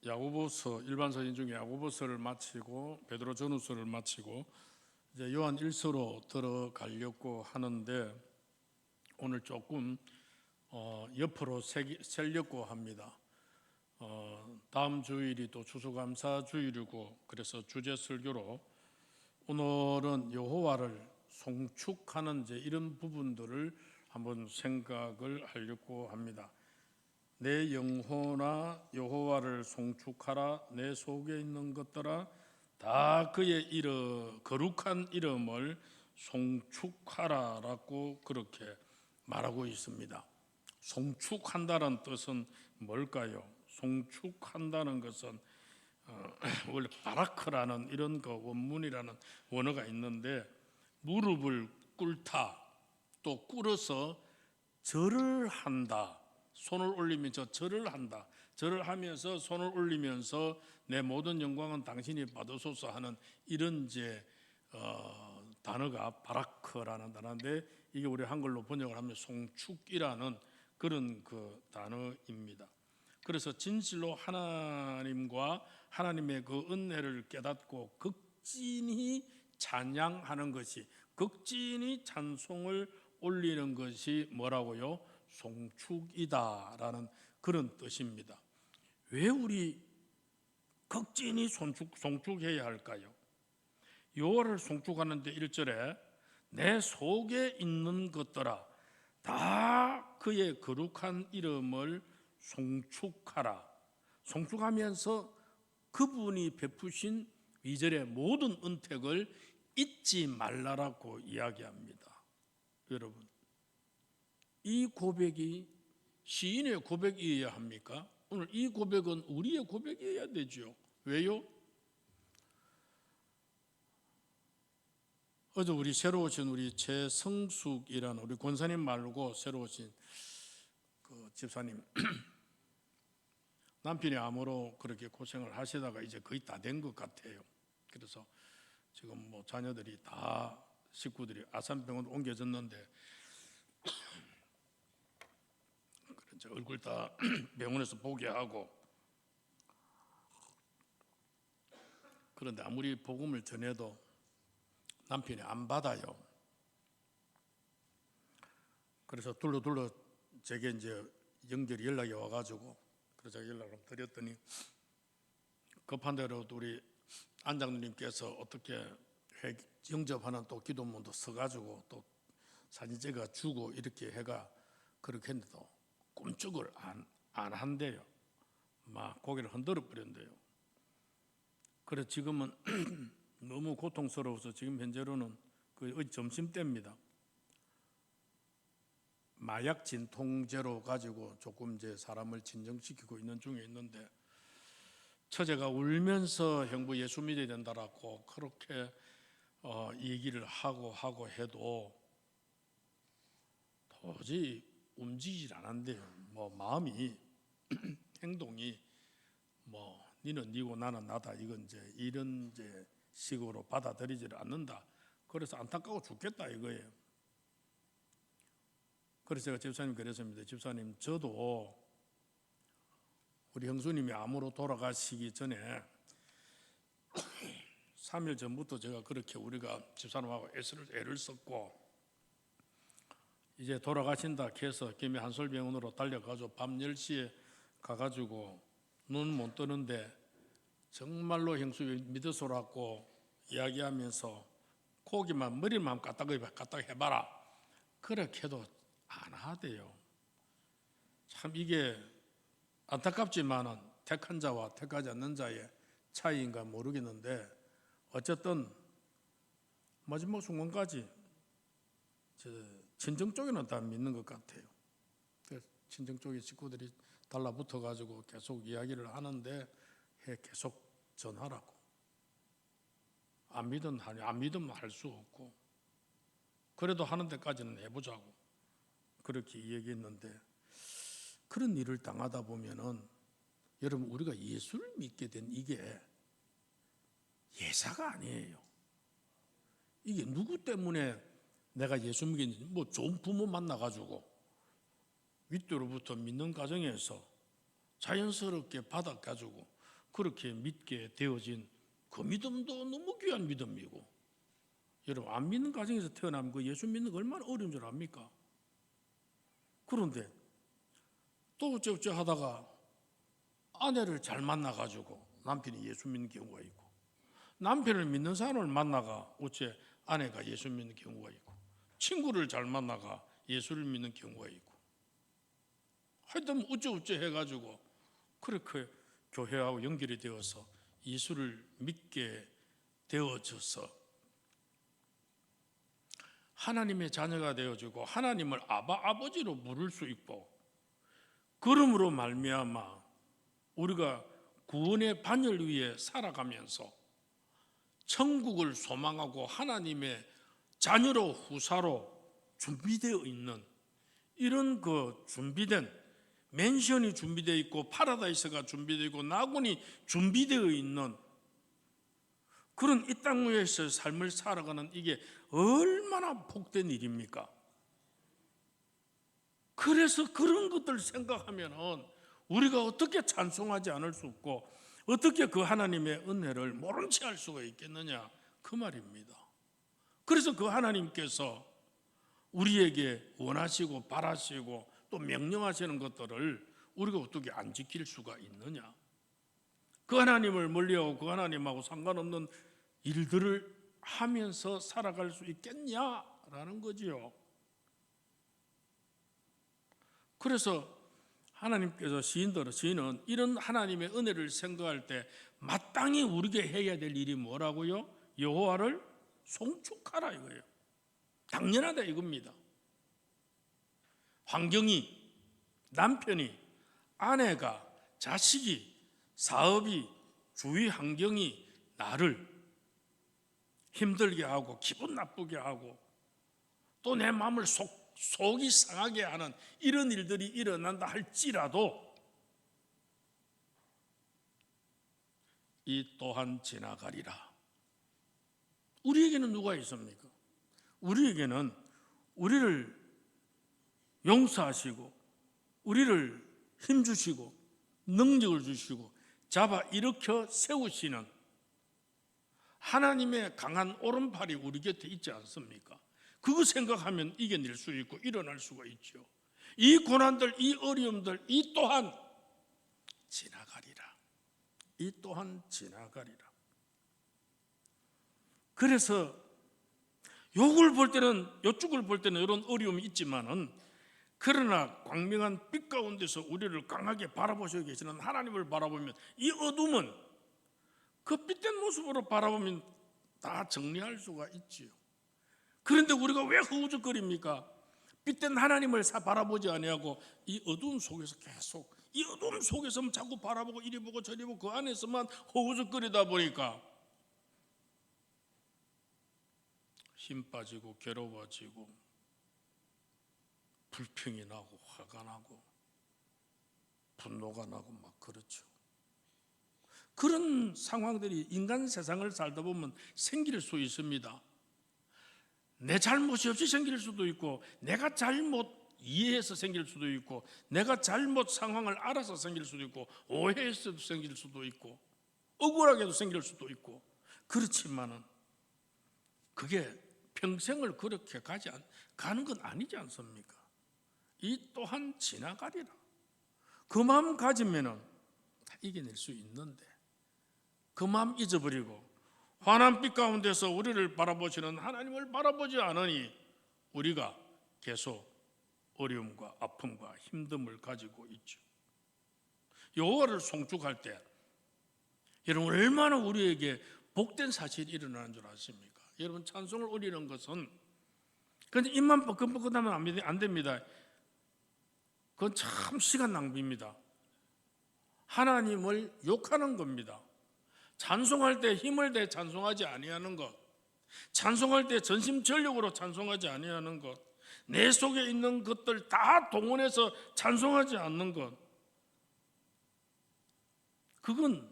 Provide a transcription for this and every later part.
야고보서 일반 서신 중에 야고보서를 마치고 베드로 전후서를 마치고 이제 요한 1서로 들어가려고 하는데 오늘 조금 옆으로 세려고 합니다. 다음 주일이 또 추수감사 주일이고 그래서 주제 설교로 오늘은 여호와를 송축하는 이제 이런 부분들을 한번 생각을 하려고 합니다. 내 영혼아 여호와를 송축하라. 내 속에 있는 것들아 다 그의 거룩한 이름을 송축하라라고 그렇게 말하고 있습니다. 송축한다는 뜻은 뭘까요? 송축한다는 것은 원래 바라크라는 이런 그 원문이라는 원어가 있는데 무릎을 꿇다, 또 꿇어서 절을 한다. 손을 올리면서 절을 한다. 절을 하면서 손을 올리면서 내 모든 영광은 당신이 받으소서 하는 이런 이제 단어가 바라크라는 단어인데 이게 우리 한글로 번역을 하면 송축이라는 그런 그 단어입니다. 그래서 진실로 하나님과 하나님의 그 은혜를 깨닫고 극진히 찬양하는 것이, 극진히 찬송을 올리는 것이 뭐라고요? 송축이다라는 그런 뜻입니다. 왜 우리 극진히 송축해야 할까요? 여호와를 송축하는데 1절에 내 속에 있는 것들아 다 그의 거룩한 이름을 송축하라. 송축하면서 그분이 베푸신 2절의 모든 은택을 잊지 말라라고 이야기합니다. 여러분, 이 고백이 시인의 고백이어야 합니까? 오늘 이 고백은 우리의 고백이어야 되죠. 왜요? 어제 우리 새로 오신 우리 최성숙이라는 우리 권사님 말고 새로 오신 그 집사님 남편이 암으로 그렇게 고생을 하시다가 이제 거의 다 된 것 같아요. 그래서 지금 뭐 자녀들이 다 식구들이 아산병원으로 옮겨졌는데 이제 얼굴 다 병원에서 보게 하고, 그런데 아무리 복음을 전해도 남편이 안 받아요. 그래서 둘러 제게 이제 연결이 연락이 와가지고 그래서 제가 연락을 드렸더니 급한 대로 우리 안장님께서 어떻게 영접하는 또 기도문도 써가지고 또 사진 찍어 주고 이렇게 해가 그렇게 했는데도 꿈쩍을 안 한대요. 막 고개를 흔들어 버렸는데요. 그래서 지금은 너무 고통스러워서 지금 현재로는 거의 점심때입니다. 마약 진통제로 가지고 조금 이제 사람을 진정시키고 있는 중에 있는데 처제가 울면서 형부 예수 믿어야 된다라고 그렇게 얘기를 하고 해도 도저히 움직이질 않는데요. 뭐 마음이 행동이 뭐 니는 니고 나는 나다 이건 이제 이런 이제 식으로 받아들이지를 않는다. 그래서 안타까워 죽겠다 이거예요. 그래서 제가 집사님 그랬습니다. 집사님 저도 우리 형수님이 암으로 돌아가시기 전에 3일 전부터 제가 그렇게 우리가 집사님하고 애를 썼고 이제 돌아가신다 해서 김해 한솔병원으로 달려가지고 밤 10시에 가가지고 눈 못 뜨는데 정말로 형수 믿으소라고 이야기하면서 고기만 머리만 까딱 해봐라. 그렇게 해도 안 하대요. 참 이게 안타깝지만은 택한 자와 택하지 않는 자의 차이인가 모르겠는데 어쨌든 마지막 순간까지 친정 쪽에는 다 믿는 것 같아요. 친정 쪽의 식구들이 달라붙어 가지고 계속 이야기를 하는데 계속 전하라고. 안 믿으면 할 수 없고 그래도 하는 데까지는 해보자고 그렇게 얘기했는데 그런 일을 당하다 보면은 여러분 우리가 예수를 믿게 된 이게 예사가 아니에요. 이게 누구 때문에 내가 예수 믿겠는지 뭐 좋은 부모 만나가지고 윗도로부터 믿는 과정에서 자연스럽게 받아가지고 그렇게 믿게 되어진 그 믿음도 너무 귀한 믿음이고, 여러분 안 믿는 가정에서 태어나면 그 예수 믿는 거 얼마나 어려운 줄 압니까? 그런데 또 어쩌고저쩌고 하다가 아내를 잘 만나가지고 남편이 예수 믿는 경우가 있고, 남편을 믿는 사람을 만나가 어째 아내가 예수 믿는 경우가 있고, 친구를 잘 만나가 예수를 믿는 경우가 있고, 하여튼 어쩌고저쩌고 해가지고 그렇게 교회하고 연결이 되어서 예수를 믿게 되어져서 하나님의 자녀가 되어지고 하나님을 아버지로 부를 수 있고, 그러므로 말미암아 우리가 구원의 반열 위에 살아가면서 천국을 소망하고 하나님의 자녀로 후사로 준비되어 있는 이런 그 준비된 맨션이 준비되어 있고 파라다이스가 준비되어 있고 낙원이 준비되어 있는 그런 이 땅 위에서 삶을 살아가는 이게 얼마나 복된 일입니까? 그래서 그런 것들 생각하면은 우리가 어떻게 찬송하지 않을 수 없고 어떻게 그 하나님의 은혜를 모른 채 할 수가 있겠느냐, 그 말입니다. 그래서 그 하나님께서 우리에게 원하시고 바라시고 또 명령하시는 것들을 우리가 어떻게 안 지킬 수가 있느냐, 그 하나님을 멀리하고 그 하나님하고 상관없는 일들을 하면서 살아갈 수 있겠냐라는 거지요. 그래서 하나님께서 시인은 이런 하나님의 은혜를 생각할 때 마땅히 우리가 해야 될 일이 뭐라고요? 여호와를 송축하라 이거예요. 당연하다 이겁니다. 환경이, 남편이, 아내가, 자식이, 사업이, 주위 환경이 나를 힘들게 하고 기분 나쁘게 하고 또 내 마음을 속이 상하게 하는 이런 일들이 일어난다 할지라도 이 또한 지나가리라. 우리에게는 누가 있습니까? 우리에게는 우리를 용서하시고 우리를 힘주시고 능력을 주시고 잡아 일으켜 세우시는 하나님의 강한 오른팔이 우리 곁에 있지 않습니까? 그거 생각하면 이겨낼 수 있고 일어날 수가 있죠. 이 고난들, 이 어려움들, 이 또한 지나가리라. 이 또한 지나가리라. 그래서 요걸 볼 때는, 요쪽을 볼 때는 이런 어려움이 있지만은, 그러나 광명한 빛 가운데서 우리를 강하게 바라보시고 계시는 하나님을 바라보면 이 어둠은 그 빛된 모습으로 바라보면 다 정리할 수가 있지요. 그런데 우리가 왜 허우적거립니까? 빛된 하나님을 바라보지 아니하고 이 어두움 속에서 계속, 이 어두움 속에서만 자꾸 바라보고 이리 보고 저리 보고 그 안에서만 허우적거리다 보니까 힘 빠지고 괴로워지고 불평이 나고 화가 나고 분노가 나고 막 그렇죠. 그런 상황들이 인간 세상을 살다 보면 생길 수 있습니다. 내 잘못이 없이 생길 수도 있고, 내가 잘못 이해해서 생길 수도 있고, 내가 잘못 상황을 알아서 생길 수도 있고, 오해해서 생길 수도 있고, 억울하게도 생길 수도 있고, 그렇지만은 그게 평생을 그렇게 가는 건 아니지 않습니까? 이 또한 지나가리라. 그 마음 가지면은 다 이겨낼 수 있는데, 그 마음 잊어버리고 환한 빛 가운데서 우리를 바라보시는 하나님을 바라보지 않으니 우리가 계속 어려움과 아픔과 힘듦을 가지고 있죠. 여호와를 송축할 때 여러분 얼마나 우리에게 복된 사실이 일어나는 줄 아십니까? 여러분 찬송을 올리는 것은 그런데 입만 뻐끔뻐끔하면 안 됩니다. 그건 참 시간 낭비입니다. 하나님을 욕하는 겁니다. 찬송할 때 힘을 내 찬송하지 아니하는 것, 찬송할 때 전심전력으로 찬송하지 아니하는 것, 내 속에 있는 것들 다 동원해서 찬송하지 않는 것, 그건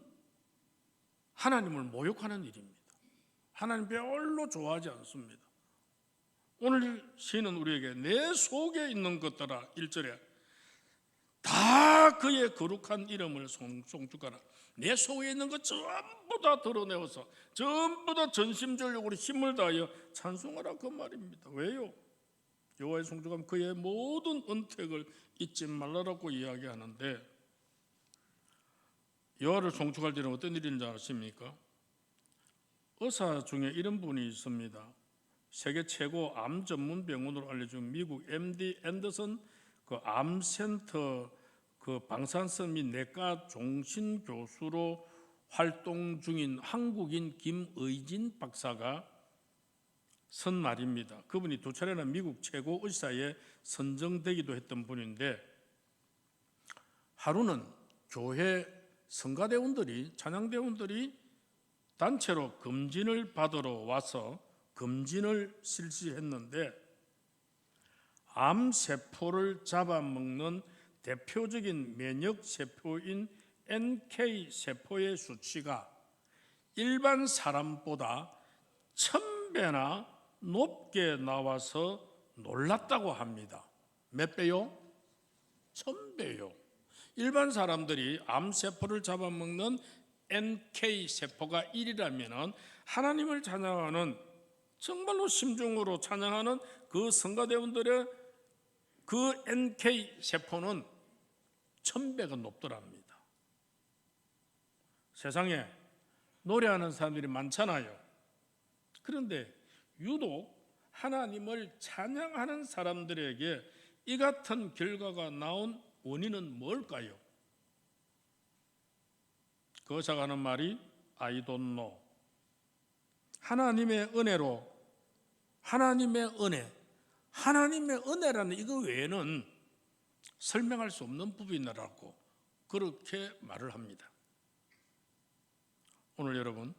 하나님을 모욕하는 일입니다. 하나님 별로 좋아하지 않습니다. 오늘 시는 우리에게 내 속에 있는 것들아 1절에 다 다 그의 거룩한 이름을 송축하라. 내 속에 있는 것 전부 다 드러내어서 전부 다 전심전력으로 힘을 다하여 찬송하라, 그 말입니다. 왜요? 여호와의 송축하면 그의 모든 은택을 잊지 말라라고 이야기하는데, 여호와를 송축할 때는 어떤 일이 있는지 아십니까? 의사 중에 이런 분이 있습니다. 세계 최고 암 전문 병원으로 알려진 미국 MD 앤더슨 그 암센터 그 방사선 및 내과 종신 교수로 활동 중인 한국인 김의진 박사가 선 말입니다. 그분이 두 차례나 미국 최고 의사에 선정되기도 했던 분인데, 하루는 교회 성가대원들이, 찬양대원들이 단체로 검진을 받으러 와서 검진을 실시했는데, 암세포를 잡아먹는 대표적인 면역세포인 NK세포의 수치가 일반 사람보다 1000배나 높게 나와서 놀랐다고 합니다. 몇 배요? 1000배요. 일반 사람들이 암세포를 잡아먹는 NK세포가 1이라면 하나님을 찬양하는, 정말로 심중으로 찬양하는 그 성가대원들의 그 NK세포는 1000배가 높더랍니다. 세상에 노래하는 사람들이 많잖아요. 그런데 유독 하나님을 찬양하는 사람들에게 이 같은 결과가 나온 원인은 뭘까요? 그 의사가 하는 말이 I don't know. 하나님의 은혜로, 하나님의 은혜라는 이거 외에는 설명할 수 없는 부분이라고 그렇게 말을 합니다. 오늘 여러분,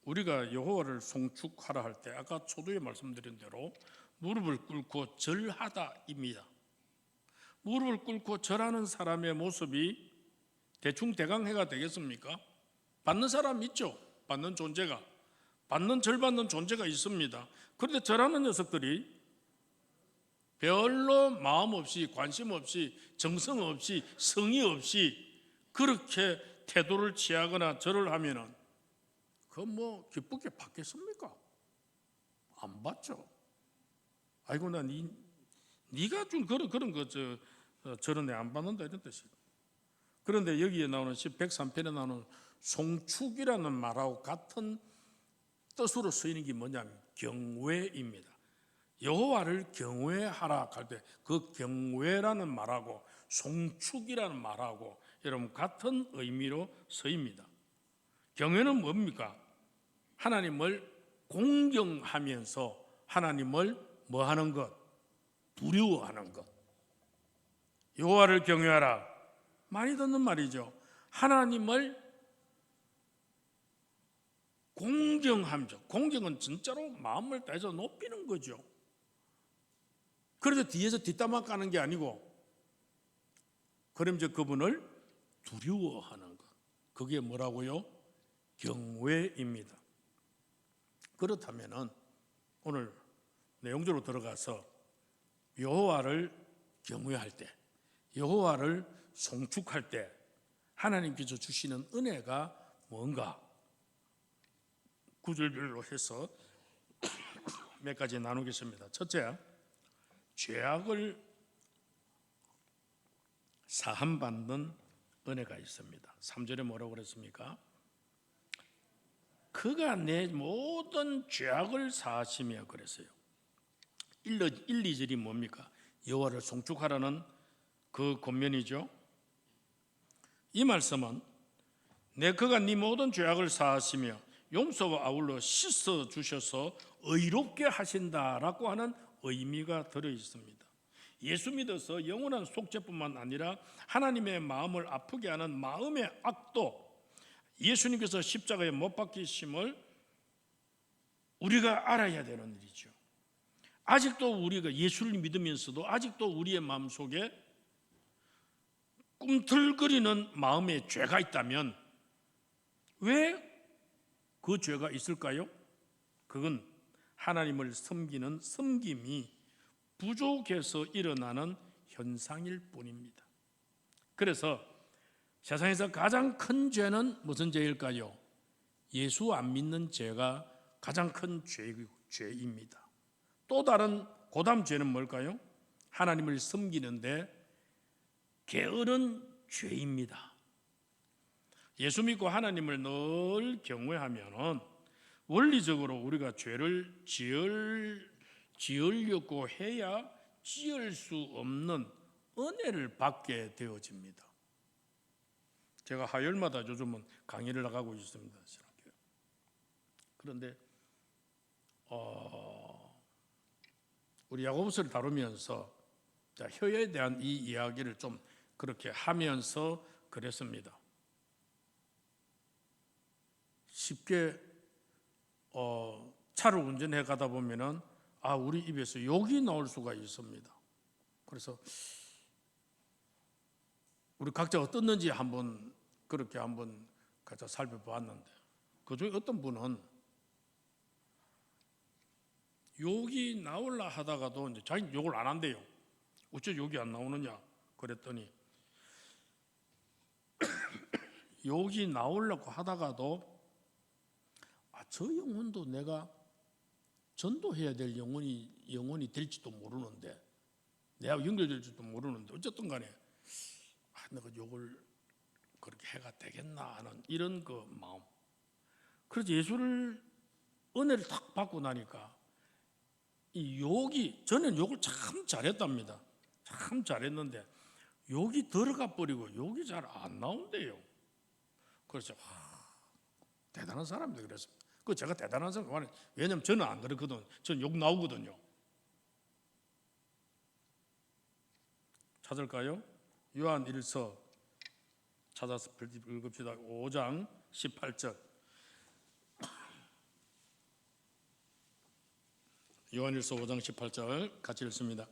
우리가 여호와를 송축하라 할 때 아까 초두에 말씀드린 대로 무릎을 꿇고 절하다입니다. 무릎을 꿇고 절하는 사람의 모습이 대충 대강해가 되겠습니까? 받는 사람 있죠. 받는 존재가, 절받는 존재가 있습니다. 그런데 절하는 녀석들이 별로 마음 없이, 관심 없이, 정성 없이, 성의 없이 그렇게 태도를 취하거나 절을 하면은 그거 기쁘게 받겠습니까? 안 받죠. 아이고 나 네가 준 그런 거 저런 애 안 받는다, 이런 뜻이에요. 그런데 여기에 나오는 103편에 나오는 송축이라는 말하고 같은 뜻으로 쓰이는 게 뭐냐면 경외입니다. 여호와를 경외하라 할 때 그 경외라는 말하고 송축이라는 말하고 여러분 같은 의미로 쓰입니다. 경외는 뭡니까? 하나님을 공경하면서 하나님을 뭐 하는 것? 두려워하는 것. 여호와를 경외하라, 많이 듣는 말이죠. 하나님을 공경하면서, 공경은 진짜로 마음을 다해서 높이는 거죠. 그래서 뒤에서 뒷담화 까는 게 아니고, 그러면서 그분을 두려워하는 것, 그게 뭐라고요? 경외입니다. 그렇다면은 오늘 내용적으로 들어가서 여호와를 경외할 때, 여호와를 송축할 때 하나님께서 주시는 은혜가 뭔가 구절별로 해서 몇 가지 나누겠습니다. 첫째, 죄악을 사함받는 은혜가 있습니다. 3절에 뭐라고 그랬습니까? 그가 내 모든 죄악을 사하시며 그랬어요. 1, 2절이 뭡니까? 여호와를 송축하라는 그 권면이죠. 이 말씀은 그가 네 모든 죄악을 사하시며 용서와 아울러 씻어 주셔서 의롭게 하신다라고 하는 의미가 들어 있습니다. 예수 믿어서 영원한 속죄뿐만 아니라 하나님의 마음을 아프게 하는 마음의 악도 예수님께서 십자가에 못 박히심을 우리가 알아야 되는 일이죠. 아직도 우리가 예수를 믿으면서도 아직도 우리의 마음속에 꿈틀거리는 마음의 죄가 있다면 왜 그 죄가 있을까요? 그건 하나님을 섬기는 섬김이 부족해서 일어나는 현상일 뿐입니다. 그래서 세상에서 가장 큰 죄는 무슨 죄일까요? 예수 안 믿는 죄가 가장 큰 죄입니다. 또 다른 고담 죄는 뭘까요? 하나님을 섬기는데 게으른 죄입니다. 예수 믿고 하나님을 늘 경외하면은 원리적으로 우리가 죄를 지으려고 해야 지을 수 없는 은혜를 받게 되어집니다. 제가 화요일마다 요즘은 강의를 나가고 있습니다. 그런데 우리 야고보서를 다루면서 혀에 대한 이 이야기를 좀 그렇게 하면서 그랬습니다. 쉽게 차를 운전해 가다 보면은 우리 입에서 욕이 나올 수가 있습니다. 그래서 우리 각자 어떻는지 그렇게 한번 각자 살펴봤는데 그중에 어떤 분은 욕이 나올라 하다가도 이제 자기 욕을 안 한대요. 어째 욕이 안 나오느냐 그랬더니 욕이 나오려고 하다가도 저 영혼도 내가 전도해야 될 영혼이 될지도 모르는데 내가 연결될지도 모르는데 어쨌든 간에 내가 욕을 그렇게 해가 되겠나 하는 이런 그 마음. 그래서 은혜를 탁 받고 나니까 이 욕이, 저는 욕을 참 잘했답니다. 참 잘했는데 욕이 들어가 버리고 욕이 잘 안 나온대요. 그래서 대단한 사람들 그랬습니다. 제가 대단한 사람, 왜냐면 저는 안 그렇거든요. 저는 욕 나오거든요. 찾을까요? 요한 1서 찾아서 읽읍시다. 5장 18절. 요한 1서 5장 18절 같이 읽습니다.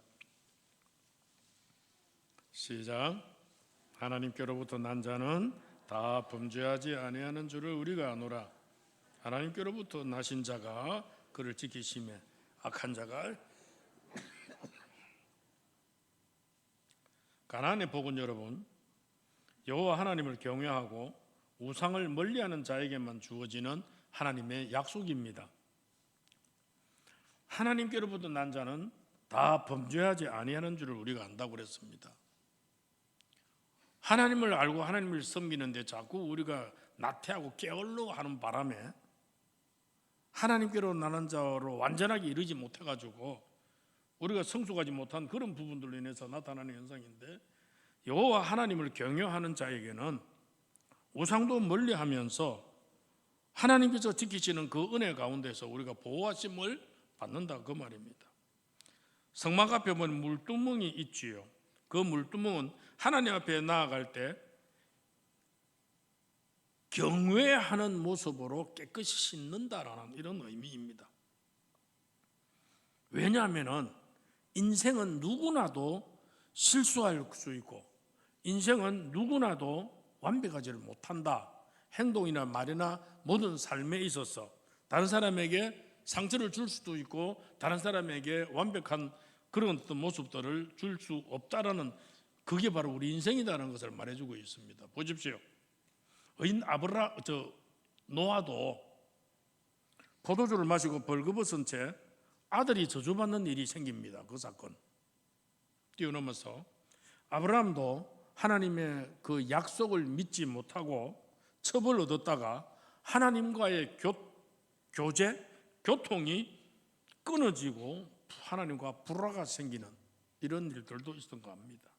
시작. 하나님께로부터 난 자는 다 범죄하지 아니하는 줄을 우리가 아노라. 하나님께로부터 나신 자가 그를 지키심에 악한 자가 가나안의 복은 여러분 여호와 하나님을 경외하고 우상을 멀리하는 자에게만 주어지는 하나님의 약속입니다. 하나님께로부터 난 자는 다 범죄하지 아니하는 줄을 우리가 안다고 그랬습니다. 하나님을 알고 하나님을 섬기는데 자꾸 우리가 나태하고 게을러 하는 바람에 하나님께로 나는 자로 완전하게 이르지 못해가지고 우리가 성숙하지 못한 그런 부분들로 인해서 나타나는 현상인데 여호와 하나님을 경외하는 자에게는 우상도 멀리하면서 하나님께서 지키시는 그 은혜 가운데서 우리가 보호하심을 받는다 그 말입니다. 성막 앞에 보면 물두멍이 있지요. 그 물두멍은 하나님 앞에 나아갈 때 경외하는 모습으로 깨끗이 씻는다라는 이런 의미입니다. 왜냐하면 인생은 누구나도 실수할 수 있고 인생은 누구나도 완벽하지를 못한다. 행동이나 말이나 모든 삶에 있어서 다른 사람에게 상처를 줄 수도 있고 다른 사람에게 완벽한 그런 어떤 모습들을 줄 수 없다라는 그게 바로 우리 인생이라는 것을 말해주고 있습니다. 보십시오. 의인 노아도 포도주를 마시고 벌거벗은 채 아들이 저주받는 일이 생깁니다. 그 사건 뛰어넘어서 아브라함도 하나님의 그 약속을 믿지 못하고 첩을 얻었다가 하나님과의 교통이 끊어지고 하나님과 불화가 생기는 이런 일들도 있었던 것 합니다.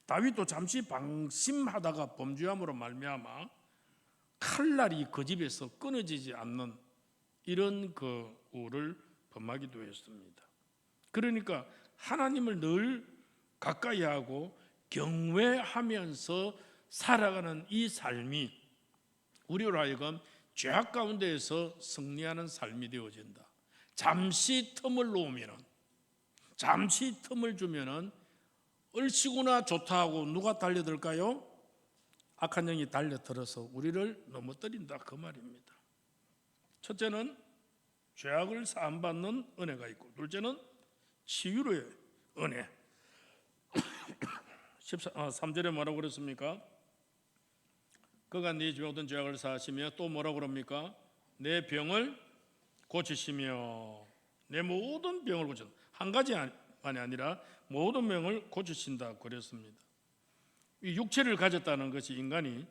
다윗도 잠시 방심하다가 범죄함으로 말미암아 칼날이 그 집에서 끊어지지 않는 이런 그 우를 범하기도 했습니다. 그러니까 하나님을 늘 가까이 하고 경외하면서 살아가는 이 삶이 우리로 하여금 죄악 가운데에서 승리하는 삶이 되어진다. 잠시 틈을 주면은 얼씨구나 좋다 하고 누가 달려들까요? 악한 영이 달려들어서 우리를 넘어뜨린다 그 말입니다. 첫째는 죄악을 사함받는 은혜가 있고 둘째는 치유의 은혜 3절에 뭐라고 그랬습니까? 그가 네 모든 죄악을 사하시며 또 뭐라고 그럽니까? 내 병을 고치시며 내 모든 병을 고친다. 한 가지만이 아니라 모든 병을 고치신다 그랬습니다. 이 육체를 가졌다는 것이 인간이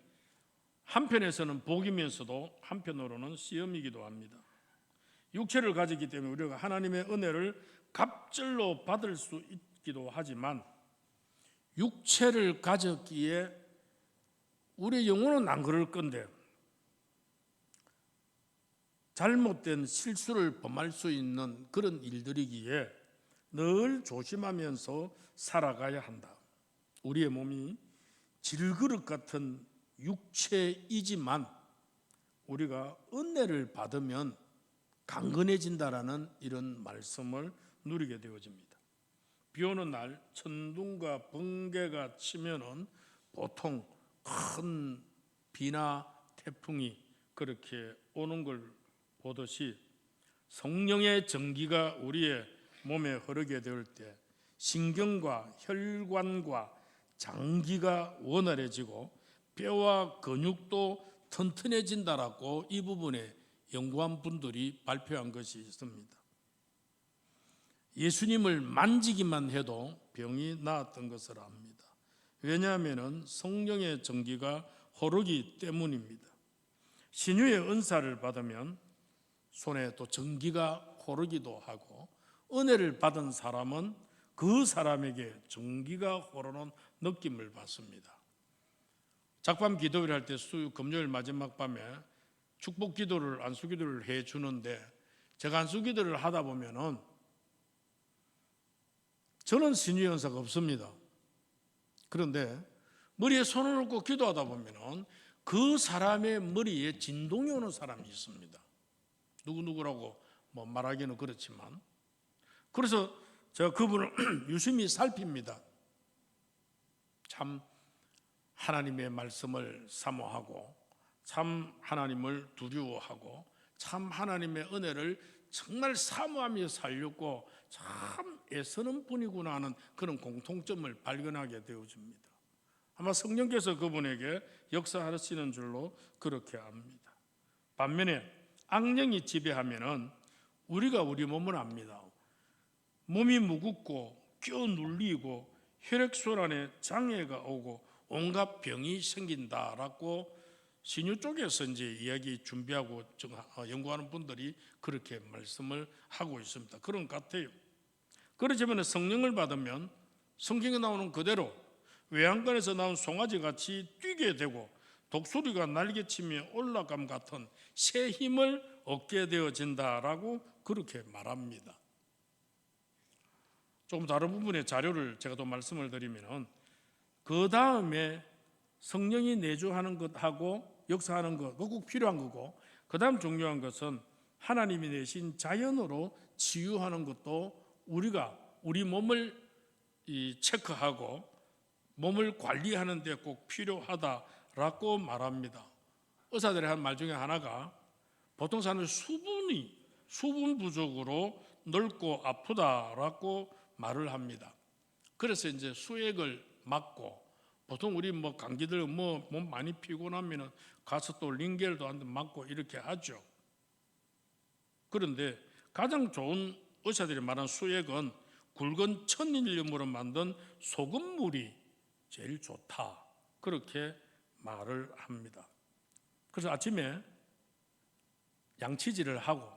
한편에서는 복이면서도 한편으로는 시험이기도 합니다. 육체를 가졌기 때문에 우리가 하나님의 은혜를 갑절로 받을 수 있기도 하지만 육체를 가졌기에 우리의 영혼은 안 그럴 건데 잘못된 실수를 범할 수 있는 그런 일들이기에 늘 조심하면서 살아가야 한다. 우리의 몸이 질그릇 같은 육체이지만 우리가 은혜를 받으면 강건해진다라는 이런 말씀을 누리게 되어집니다. 비 오는 날 천둥과 번개가 치면은 보통 큰 비나 태풍이 그렇게 오는 걸 보듯이 성령의 전기가 우리의 몸에 흐르게 될 때 신경과 혈관과 장기가 원활해지고 뼈와 근육도 튼튼해진다라고 이 부분에 연구한 분들이 발표한 것이 있습니다. 예수님을 만지기만 해도 병이 나았던 것을 압니다. 왜냐하면 성령의 전기가 흐르기 때문입니다. 신유의 은사를 받으면 손에 또 전기가 흐르기도 하고 은혜를 받은 사람은 그 사람에게 전기가 흐르는 느낌을 받습니다. 작밤 기도를 할 때 금요일 마지막 밤에 축복 기도를 안수 기도를 해 주는데 제가 안수 기도를 하다 보면은 저는 신유의 은사가 없습니다. 그런데 머리에 손을 얹고 기도하다 보면은 그 사람의 머리에 진동이 오는 사람이 있습니다. 누구라고 말하기는 그렇지만 그래서 제가 그분을 유심히 살핍니다. 참 하나님의 말씀을 사모하고 참 하나님을 두려워하고 참 하나님의 은혜를 정말 사모하며 살려고 참 애쓰는 분이구나 하는 그런 공통점을 발견하게 되어집니다. 아마 성령께서 그분에게 역사하시는 줄로 그렇게 압니다. 반면에 악령이 지배하면은 우리가 우리 몸을 압니다. 몸이 무겁고 껴 눌리고 혈액순환에 장애가 오고 온갖 병이 생긴다라고 신유 쪽에서 이제 이야기 준비하고 연구하는 분들이 그렇게 말씀을 하고 있습니다. 그런 것 같아요. 그렇지만 성령을 받으면 성경에 나오는 그대로 외양간에서 나온 송아지 같이 뛰게 되고 독수리가 날개치며 올라감 같은 새 힘을 얻게 되어진다라고 그렇게 말합니다. 조금 다른 부분의 자료를 제가 또 말씀을 드리면 그 다음에 성령이 내주하는 것하고 역사하는 것, 그거 꼭 필요한 거고 그 다음 중요한 것은 하나님이 내신 자연으로 치유하는 것도 우리가 우리 몸을 체크하고 몸을 관리하는 데 꼭 필요하다라고 말합니다. 의사들이 한 말 중에 하나가 보통 사람은 수분 부족으로 늙고 아프다라고 말을 합니다. 그래서 이제 수액을 맞고 보통 우리 감기들 몸 많이 피곤하면 가서 또 링겔도 한 대 맞고 이렇게 하죠. 그런데 가장 좋은 의사들이 말한 수액은 굵은 천일염으로 만든 소금물이 제일 좋다. 그렇게 말을 합니다. 그래서 아침에 양치질을 하고,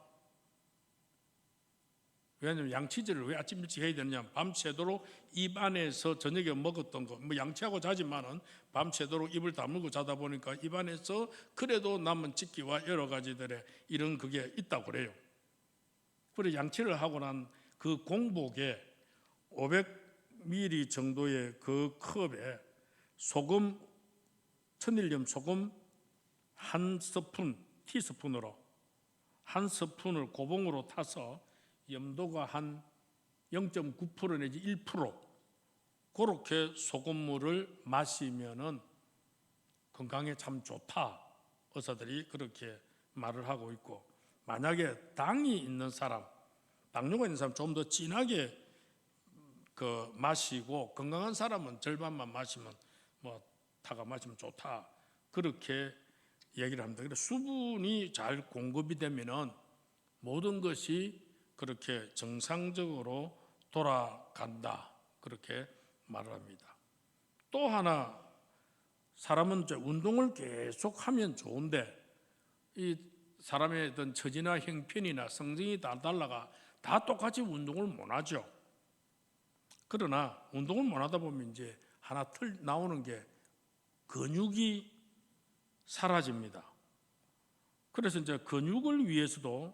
왜냐하면 양치질을 왜 아침 일찍 해야 되느냐, 밤새도록 입 안에서 저녁에 먹었던 거, 양치하고 자지만은 밤새도록 입을 다물고 자다 보니까 입 안에서 그래도 남은 찌기와 여러 가지들의 이런 그게 있다고 그래요. 그래서 양치를 하고 난 그 공복에 500ml 정도의 그 컵에 소금, 천일염 소금 한 스푼, 티스푼으로 한 스푼을 고봉으로 타서 염도가 한 0.9% 내지 1% 그렇게 소금물을 마시면은 건강에 참 좋다. 의사들이 그렇게 말을 하고 있고, 만약에 당이 있는 사람, 당뇨가 있는 사람 좀 더 진하게 그 마시고 건강한 사람은 절반만 마시면 뭐 타가 마시면 좋다 그렇게 얘기를 합니다. 그래서 수분이 잘 공급이 되면은 모든 것이 그렇게 정상적으로 돌아간다 그렇게 말을 합니다. 또 하나 사람은 이제 운동을 계속하면 좋은데 이 사람의 어떤 처지나 형편이나 성정이 다 달라가 다 똑같이 운동을 못 하죠. 그러나 운동을 못 하다 보면 이제 하나 틀 나오는 게 근육이 사라집니다. 그래서 이제 근육을 위해서도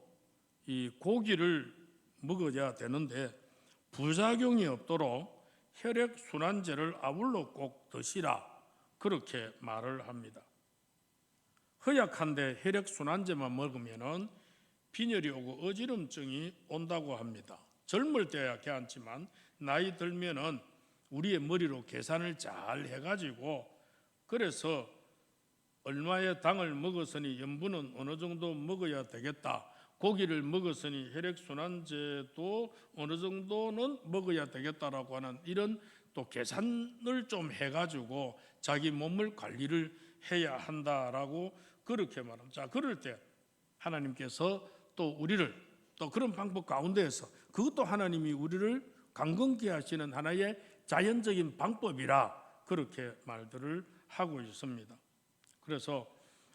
이 고기를 먹어야 되는데 부작용이 없도록 혈액순환제를 아울러 꼭 드시라 그렇게 말을 합니다. 허약한데 혈액순환제만 먹으면은 빈혈이 오고 어지럼증이 온다고 합니다. 젊을 때야 괜찮지만 나이 들면은 우리의 머리로 계산을 잘 해가지고 그래서 얼마의 당을 먹었으니 염분은 어느 정도 먹어야 되겠다. 고기를 먹었으니 혈액순환제도 어느 정도는 먹어야 되겠다라고 하는 이런 또 계산을 좀 해가지고 자기 몸을 관리를 해야 한다라고 그렇게 말합니다. 자, 그럴 때 하나님께서 또 우리를 또 그런 방법 가운데에서 그것도 하나님이 우리를 강건케 하시는 하나의 자연적인 방법이라 그렇게 말들을 하고 있습니다. 그래서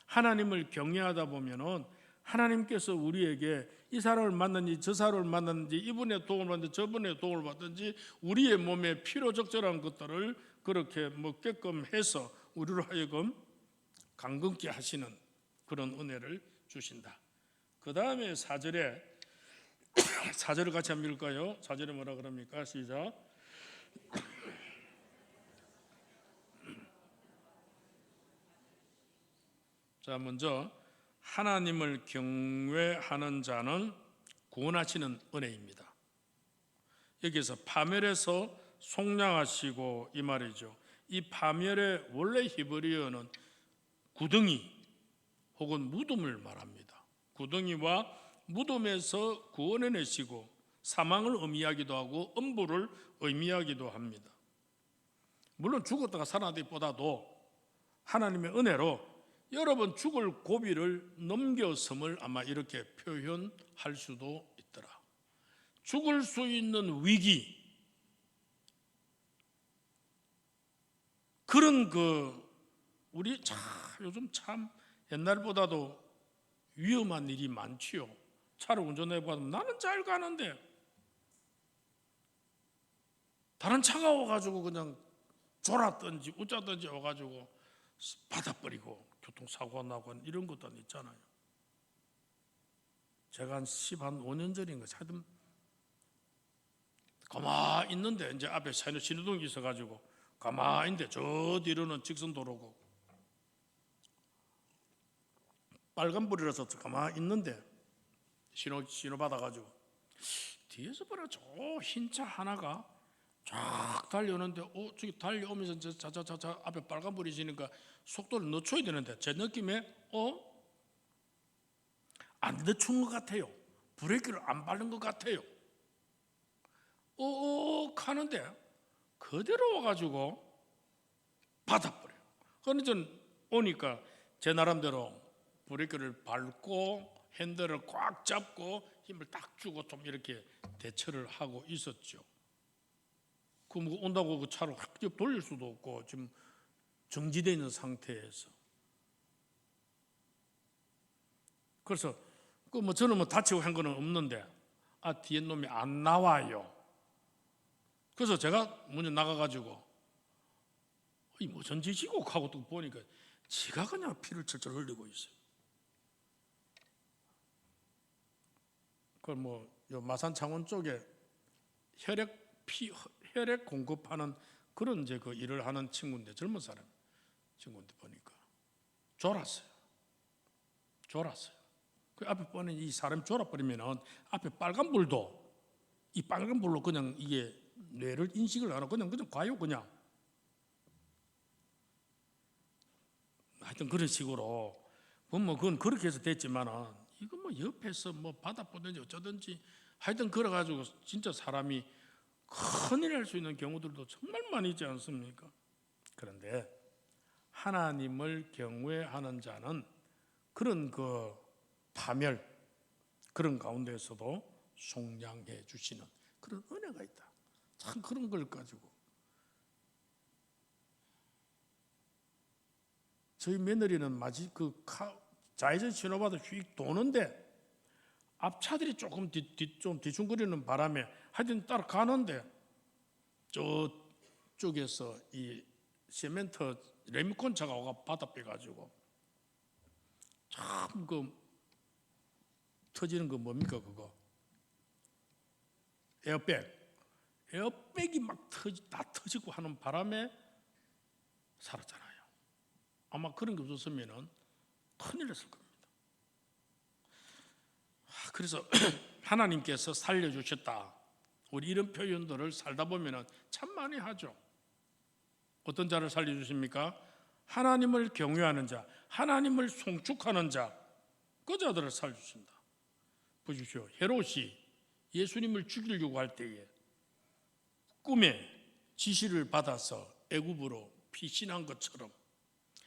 하나님을 경외하다 보면은 하나님께서 우리에게 이 사람을 만났는지 저 사람을 만났는지 이분의 도움을 받든지 저분의 도움을 받든지 우리의 몸에 필요적절한 것들을 그렇게 먹게끔 해서 우리로 하여금 강건케 하시는 그런 은혜를 주신다. 그 다음에 4절에 4절을 같이 한번 읽을까요? 4절에 뭐라 그럽니까? 시작. 자, 먼저 하나님을 경외하는 자는 구원하시는 은혜입니다. 여기서 파멸에서 속량하시고 이 말이죠. 이 파멸의 원래 히브리어는 구덩이 혹은 무덤을 말합니다. 구덩이와 무덤에서 구원해내시고 사망을 의미하기도 하고 엄부를 의미하기도 합니다. 물론 죽었다가 살아나기보다도 하나님의 은혜로 여러 번 죽을 고비를 넘겼음을 아마 이렇게 표현할 수도 있더라. 죽을 수 있는 위기, 그런 우리 요즘 참 옛날보다도 위험한 일이 많지요. 차를 운전해보면 나는 잘 가는데 다른 차가 와가지고 그냥 졸았든지 웃자든지 와가지고 받아버리고 교통사고가 나고 이런 것도 있잖아요. 제가 한 5년 전인가 하여튼 가만히 있는데 이제 앞에 신호등이 있어가지고 가만히 있는데 저 뒤로는 직선도로고 빨간불이라서 가만히 있는데 신호 받아가지고 뒤에서 보라 저 흰 차 하나가 쫙 달려오는데 저기 달려오면서 자자자자 앞에 빨간불이 지니까 속도를 늦춰야 되는데 제 느낌에 안 늦춘 것 같아요. 브레이크를 안 밟는 것 같아요. 하는데 그대로 와가지고 받아버려요. 그런데 전 오니까 제 나름대로 브레이크를 밟고 핸들을 꽉 잡고 힘을 딱 주고 좀 이렇게 대처를 하고 있었죠. 온다고 그 차를 확 돌릴 수도 없고 지금 정지되어 있는 상태에서. 그래서 저는 다치고 한 거는 없는데 뒤에 놈이 안 나와요. 그래서 제가 먼저 나가가지고 무슨 짓이고 하고 또 보니까 지가 그냥 피를 철철 흘리고 있어요. 요 마산 창원 쪽에 혈액 공급하는 그런 그 일을 하는 친구인데 젊은 사람 친구인데 보니까 졸았어요. 그 앞에 보는 이 사람 졸아버리면은 앞에 빨간불도 이 빨간불로 그냥 이게 뇌를 인식을 안 하고 그냥 가요 그냥. 하여튼 그런 식으로 그건 그렇게 해서 됐지만은 이거 옆에서 받아보든지 어쩌든지 하여튼 그래가지고 진짜 사람이 큰일 날 수 있는 경우들도 정말 많이 있지 않습니까? 그런데 하나님을 경외하는 자는 그런 파멸, 그런 가운데서도 속량해 주시는 그런 은혜가 있다. 참 그런 걸 가지고 저희 며느리는 마치 좌회전 신호받아 휙 도는데 앞차들이 조금 좀 뒤충거리는 바람에 하여튼 따라가는데 저쪽에서 이 시멘트 레미콘 차가 와가 바다 빼가지고 참 터지는 거 뭡니까 그거? 에어백이 막 다 터지고 하는 바람에 살았잖아요. 아마 그런 게 없었으면 큰일 났을 겁니다. 그래서 하나님께서 살려주셨다. 우리 이런 표현들을 살다 보면 참 많이 하죠. 어떤 자를 살려주십니까? 하나님을 경외하는 자, 하나님을 송축하는 자, 그 자들을 살려주신다. 보십시오. 헤롯이 예수님을 죽이려고 할 때에 꿈에 지시를 받아서 애굽으로 피신한 것처럼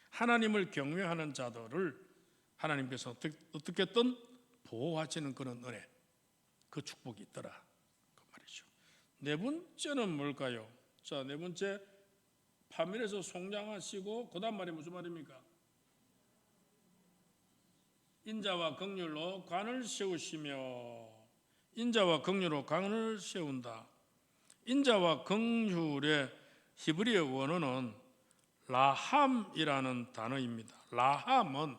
하나님을 경외하는 자들을 하나님께서 어떻게든 보호하시는 그런 은혜, 그 축복이 있더라 그 말이죠. 네 번째는 뭘까요? 자, 네 번째, 파멸에서 속량하시고 그 다음 말이 무슨 말입니까? 인자와 긍휼로 관을 세우시며, 인자와 긍휼로 관을 세운다. 인자와 긍휼의 히브리어 원어는 라함이라는 단어입니다. 라함은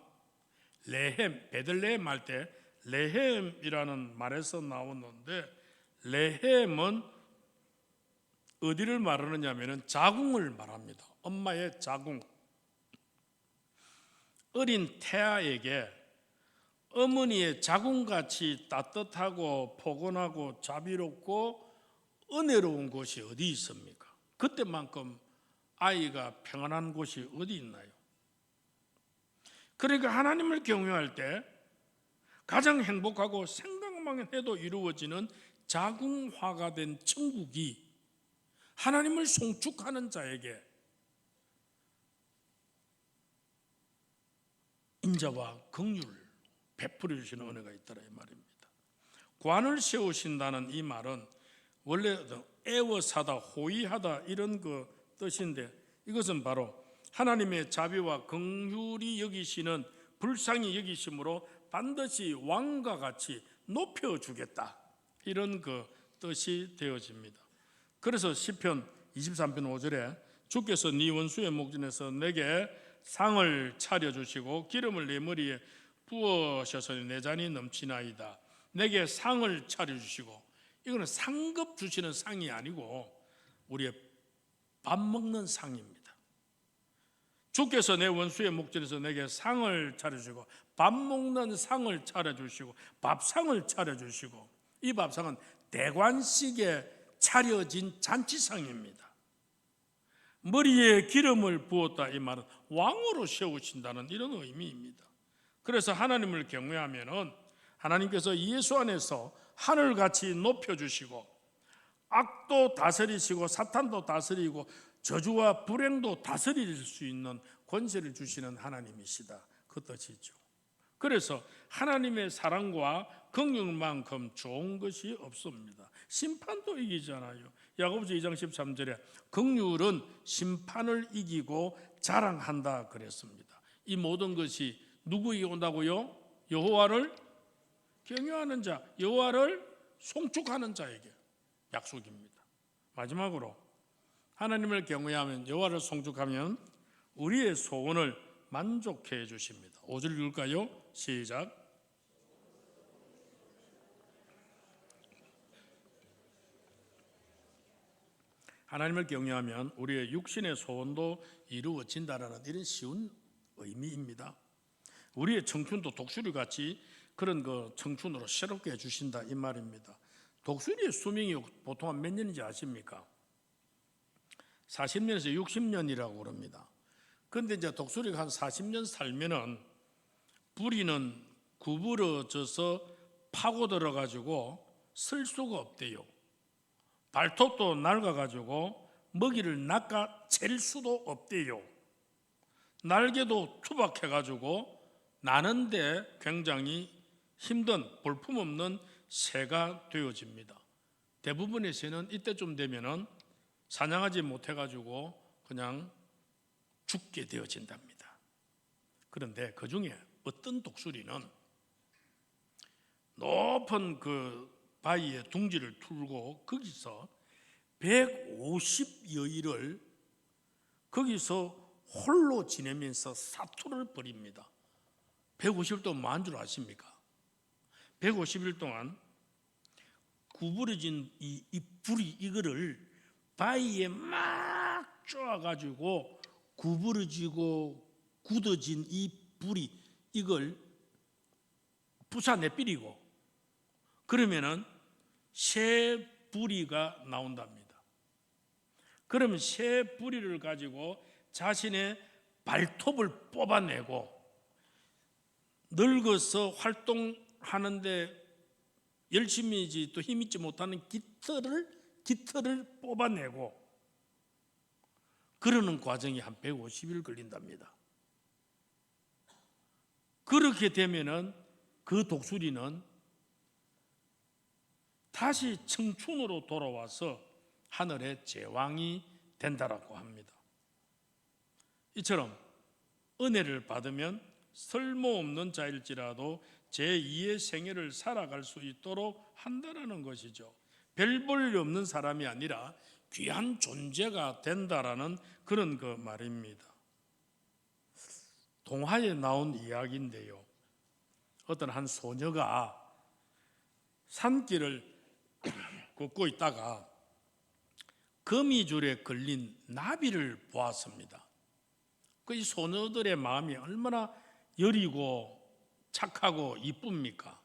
레헴, 베들레헴 할 때 레헴이라는 말에서 나오는데, 레헴은 어디를 말하느냐 하면 자궁을 말합니다. 엄마의 자궁. 어린 태아에게 어머니의 자궁같이 따뜻하고 포근하고 자비롭고 은혜로운 곳이 어디 있습니까? 그때만큼 아이가 평안한 곳이 어디 있나요? 그러니까 하나님을 경외할 때 가장 행복하고 생각만 해도 이루어지는 자궁화가 된 천국이 하나님을 송축하는 자에게 인자와 긍휼을 베풀어 주시는 은혜가 있더라 이 말입니다. 관을 세우신다는 이 말은 원래 애워사다, 호의하다 이런 그 뜻인데, 이것은 바로 하나님의 자비와 긍휼이 여기시는, 불쌍히 여기심으로 반드시 왕과 같이 높여주겠다, 이런 그 뜻이 되어집니다. 그래서 시편 23편 5절에 주께서 네 원수의 목전에서 내게 상을 차려주시고 기름을 내 머리에 부으셔서 내 잔이 넘치나이다. 내게 상을 차려주시고, 이거는 상급 주시는 상이 아니고 우리의 밥 먹는 상입니다. 주께서 내 원수의 목전에서 내게 상을 차려주시고, 밥 먹는 상을 차려주시고, 밥상을 차려주시고, 이 밥상은 대관식에 차려진 잔치상입니다. 머리에 기름을 부었다, 이 말은 왕으로 세우신다는 이런 의미입니다. 그래서 하나님을 경외하면은 하나님께서 예수 안에서 하늘같이 높여주시고, 악도 다스리시고 사탄도 다스리고 저주와 불행도 다스릴 수 있는 권세를 주시는 하나님이시다, 그 뜻이죠. 그래서 하나님의 사랑과 긍휼만큼 좋은 것이 없습니다. 심판도 이기잖아요. 야고보서 2장 13절에 긍휼은 심판을 이기고 자랑한다 그랬습니다. 이 모든 것이 누구에게 온다고요? 여호와를 경외하는 자, 여호와를 송축하는 자에게 약속입니다. 마지막으로 하나님을 경외하면, 여호와를 송축하면 우리의 소원을 만족해 해 주십니다. 5절 읽을까요? 시작. 하나님을 경외하면 우리의 육신의 소원도 이루어진다라는 이런 쉬운 의미입니다. 우리의 청춘도 독수리같이 그런 그 청춘으로 새롭게 해주신다 이 말입니다. 독수리의 수명이 보통 한 몇 년인지 아십니까? 40년에서 60년이라고 그럽니다. 그런데 이제 독수리가 한 40년 살면은 부리는 구부러져서 파고 들어가지고 쓸 수가 없대요. 발톱도 낡아가지고 먹이를 낚아챌 수도 없대요. 날개도 투박해가지고 나는데 굉장히 힘든 볼품없는 새가 되어집니다. 대부분의 새는 이때쯤 되면은 사냥하지 못해가지고 그냥 죽게 되어진답니다. 그런데 그 중에 어떤 독수리는 높은 그 바위에 둥지를 틀고 거기서 150여일을 거기서 홀로 지내면서 사투를 벌입니다. 150일 동안 뭐 한 줄 아십니까? 150일 동안 구부러진 이 불이 이거를 바위에 막 쪼아가지고 구부러지고 굳어진 이 불이 이걸 부사내버리고 그러면은 새 부리가 나온답니다. 그러면 새 부리를 가지고 자신의 발톱을 뽑아내고 늙어서 활동하는데 열심히지 또 힘있지 못하는 깃털을 뽑아내고 그러는 과정이 한 150일 걸린답니다. 그렇게 되면은 그 독수리는 다시 청춘으로 돌아와서 하늘의 제왕이 된다라고 합니다. 이처럼 은혜를 받으면 쓸모없는 자일지라도 제2의 생애를 살아갈 수 있도록 한다라는 것이죠. 별 볼 일 없는 사람이 아니라 귀한 존재가 된다라는 그런 그 말입니다. 동화에 나온 이야기인데요. 어떤 한 소녀가 산길을 걷고 있다가 거미줄에 걸린 나비를 보았습니다. 이 소녀들의 마음이 얼마나 여리고 착하고 이쁩니까?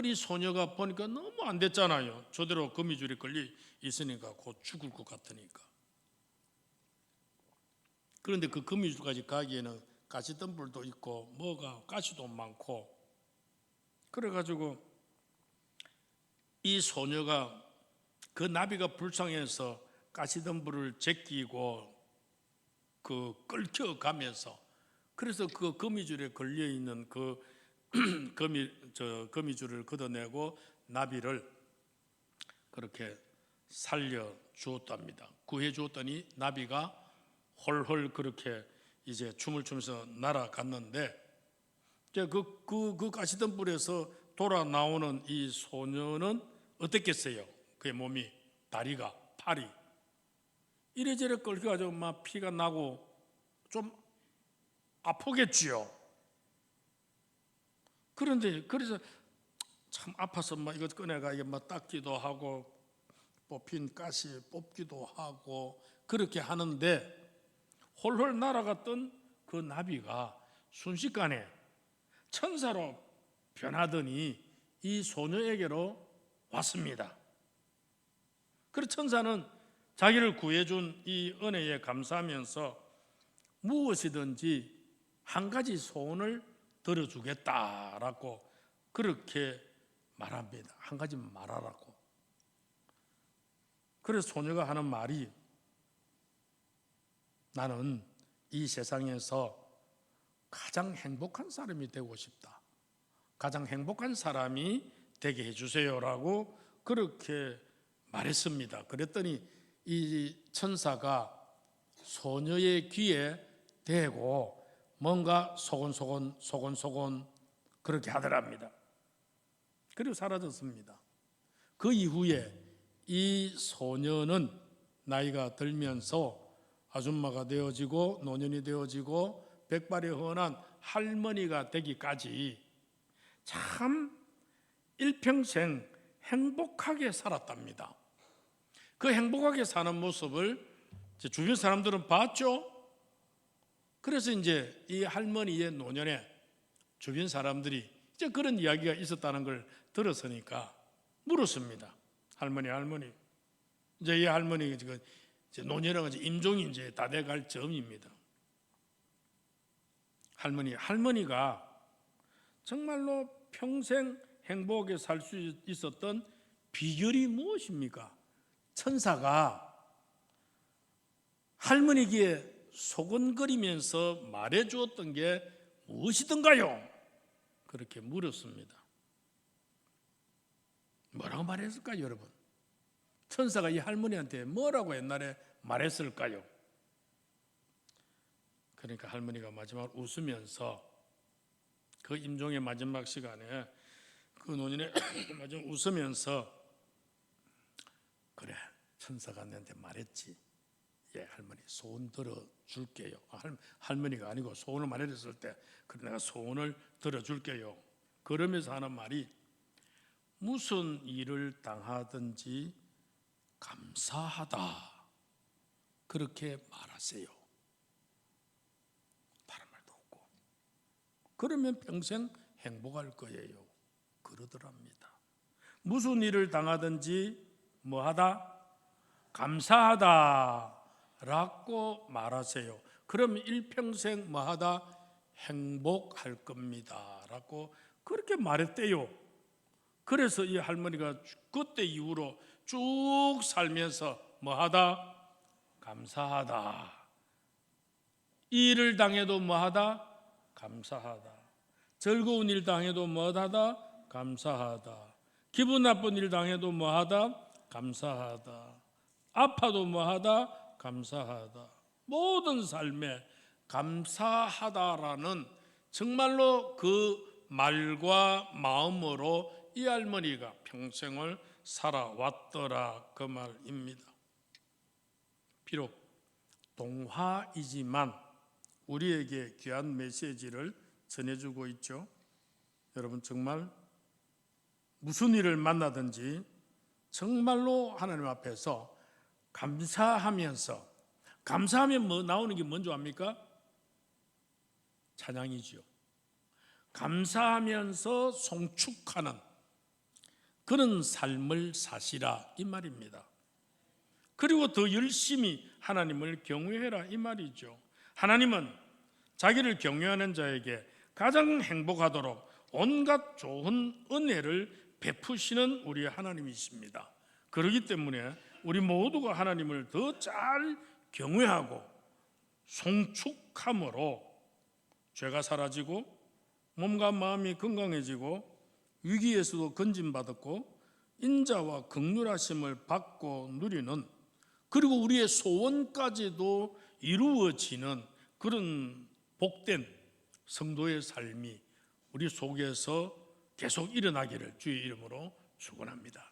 이 소녀가 보니까 너무 안 됐잖아요. 저대로 거미줄에 걸려 있으니까 곧 죽을 것 같으니까. 그런데 그 거미줄까지 가기에는 가시덤불도 있고 뭐가 가시도 많고 그래가지고 이 소녀가 그 나비가 불쌍해서 가시덤불을 제끼고 그 끌켜가면서 그래서 그 거미줄에 걸려 있는 그 거미줄을 걷어내고 나비를 그렇게 살려 주었답니다. 구해 주었더니 나비가 홀홀 그렇게 이제 춤을 추면서 날아갔는데 그 가시덤불에서 돌아 나오는 이 소녀는 어땠겠어요? 그의 몸이 다리가 팔이 이래저래 끌려가지고 막 피가 나고 좀 아프겠지요. 그런데 그래서 참 아파서 막 이것 꺼내가 이게 막 닦기도 하고 뽑힌 가시 뽑기도 하고 그렇게 하는데 홀홀 날아갔던 그 나비가 순식간에 천사로 변하더니 이 소녀에게로 왔습니다. 그래서 천사는 자기를 구해준 이 은혜에 감사하면서 무엇이든지 한 가지 소원을 들어주겠다라고 그렇게 말합니다. 한 가지 말하라고. 그래서 소녀가 하는 말이 나는 이 세상에서 가장 행복한 사람이 되고 싶다. 가장 행복한 사람이 되게 해주세요라고 그렇게 말했습니다. 그랬더니 이 천사가 소녀의 귀에 대고 뭔가 소곤소곤 그렇게 하더랍니다. 그리고 사라졌습니다. 그 이후에 이 소녀는 나이가 들면서 아줌마가 되어지고 노년이 되어지고 백발이 헌한 할머니가 되기까지 참 일평생 행복하게 살았답니다. 그 행복하게 사는 모습을 주변 사람들은 봤죠. 그래서 이제 이 할머니의 노년에 주변 사람들이 이제 그런 이야기가 있었다는 걸 들었으니까 물었습니다. 할머니. 이제 이 할머니 지금 노년이라고 이제 임종이 이제 다 돼갈 점입니다. 할머니가 정말로 평생 행복하게 살 수 있었던 비결이 무엇입니까? 천사가 할머니에게 소곤거리면서 말해주었던 게 무엇이던가요? 그렇게 물었습니다. 뭐라고 말했을까요, 여러분? 천사가 이 할머니한테 뭐라고 옛날에 말했을까요? 그러니까 할머니가 마지막 웃으면서 그 임종의 마지막 시간에 그 노인의 마지막 웃으면서 그래, 천사가 내한테 말했지. 예, 할머니 소원 들어줄게요. 할머니가 아니고 소원을 말했을 때 그래, 내가 소원을 들어줄게요. 그러면서 하는 말이 무슨 일을 당하든지 감사하다. 그렇게 말하세요. 다른 말도 없고. 그러면 평생 행복할 거예요. 그러더랍니다. 무슨 일을 당하든지 뭐하다? 감사하다 라고 말하세요. 그럼 일평생 뭐하다? 행복할 겁니다 라고 그렇게 말했대요. 그래서 이 할머니가 그때 이후로 쭉 살면서 뭐하다? 감사하다. 이 일을 당해도 뭐하다? 감사하다. 즐거운 일 당해도 뭐하다? 감사하다. 기분 나쁜 일 당해도 뭐하다? 감사하다. 아파도 뭐하다? 감사하다. 모든 삶에 감사하다라는 정말로 그 말과 마음으로 이 할머니가 평생을 살아왔더라 그 말입니다. 비록 동화이지만 우리에게 귀한 메시지를 전해주고 있죠. 여러분 정말 무슨 일을 만나든지 정말로 하나님 앞에서 감사하면서 감사하면 뭐 나오는 게 뭔지 압니까? 찬양이지요. 감사하면서 송축하는 그런 삶을 사시라 이 말입니다. 그리고 더 열심히 하나님을 경외해라 이 말이죠. 하나님은 자기를 경외하는 자에게 가장 행복하도록 온갖 좋은 은혜를 베푸시는 우리 하나님이십니다. 그렇기 때문에 우리 모두가 하나님을 더 잘 경외하고 송축함으로 죄가 사라지고 몸과 마음이 건강해지고 위기에서도 건진받았고 인자와 긍휼하심을 받고 누리는 그리고 우리의 소원까지도 이루어지는 그런 복된 성도의 삶이 우리 속에서 계속 일어나기를 주의 이름으로 축원합니다.